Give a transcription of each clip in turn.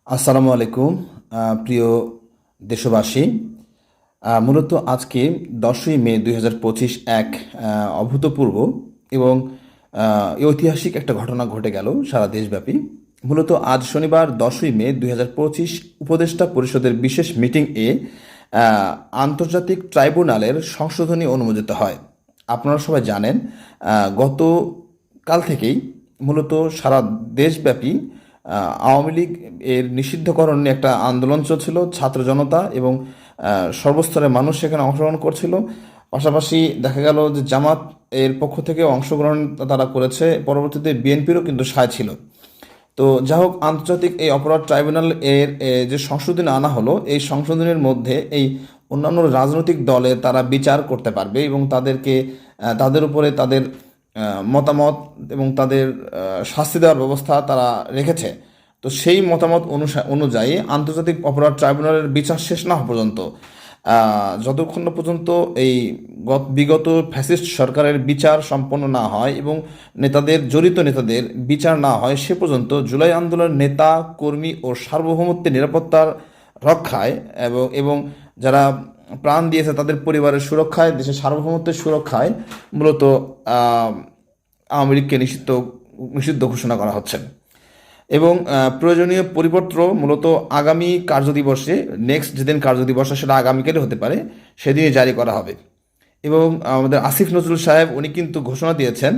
আসসালামু আলাইকুম প্রিয় দেশবাসী। মূলত আজকে 10ই মে 2025 এক অভূতপূর্ব এবং ঐতিহাসিক একটা ঘটনা ঘটে গেল সারা দেশব্যাপী। মূলত আজ শনিবার 10ই মে 2025 উপদেষ্টা পরিষদের বিশেষ মিটিংয়ে আন্তর্জাতিক ট্রাইব্যুনালের সংশোধনী অনুমোদিত হয়। আপনারা সবাই জানেন, গতকাল থেকেই মূলত সারা দেশব্যাপী আওয়ামী লীগ এর নিষিদ্ধকরণ নিয়ে একটা আন্দোলন চলছিল, ছাত্র জনতা এবং সর্বস্তরের মানুষ সেখানে অংশগ্রহণ করছিল। পাশাপাশি দেখা গেল যে জামাত এর পক্ষ থেকে অংশগ্রহণ তারা করেছে, পরবর্তীতে বিএনপিরও কিন্তু সায় ছিল। তো যা হোক, আন্তর্জাতিক এই অপরাধ ট্রাইব্যুনাল এর যে সংশোধনী আনা হলো, এই সংশোধনের মধ্যে এই অন্যান্য রাজনৈতিক দলে তারা বিচার করতে পারবে এবং তাদের উপরে তাদের মতামত এবং তাদের শাস্তি দেওয়ার ব্যবস্থা তারা রেখেছে। তো সেই মতামত অনুযায়ী আন্তর্জাতিক অপরাধ ট্রাইব্যুনালের বিচার শেষ না হওয়া পর্যন্ত, যতক্ষণ না পর্যন্ত এই বিগত ফ্যাসিস্ট সরকারের বিচার সম্পন্ন না হয় এবং জড়িত নেতাদের বিচার না হয়, সে পর্যন্ত জুলাই আন্দোলনের নেতা কর্মী ও সার্বভৌমত্বের নিরাপত্তার রক্ষায় এবং যারা প্রাণ দিয়েছে তাদের পরিবারের সুরক্ষায়, দেশের সার্বভৌমত্বের সুরক্ষায় মূলত আওয়ামী লীগকে নিষিদ্ধ ঘোষণা করা হচ্ছে। এবং প্রয়োজনীয় পরিপত্র মূলত আগামী কার্যদিবসে, নেক্সট যেদিন কার্যদিবস সেটা আগামীকালই হতে পারে, সেদিনই জারি করা হবে। এবং আমাদের আসিফ নজরুল সাহেব উনি কিন্তু ঘোষণা দিয়েছেন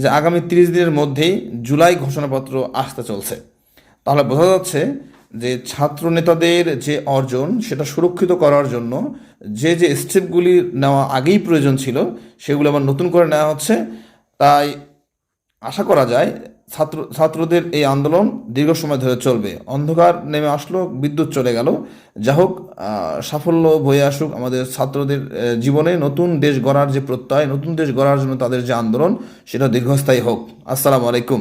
যে আগামী 30 দিনের মধ্যেই জুলাই ঘোষণাপত্র আসতে চলছে। তাহলে বোঝা যাচ্ছে যে ছাত্র নেতাদের যে অর্জন সেটা সুরক্ষিত করার জন্য যে স্টেপগুলি নেওয়া আগেই প্রয়োজন ছিল, সেগুলো আবার নতুন করে নেওয়া হচ্ছে। তাই আশা করা যায় ছাত্রদের এই আন্দোলন দীর্ঘ সময় ধরে চলবে। অন্ধকার নেমে আসলো, বিদ্যুৎ চলে গেল, যা হোক, সাফল্য বয়ে আসুক আমাদের ছাত্রদের জীবনে। নতুন দেশ গড়ার যে প্রত্যয়, নতুন দেশ গড়ার জন্য তাদের যে আন্দোলন, সেটা দীর্ঘস্থায়ী হোক। আসসালামু আলাইকুম।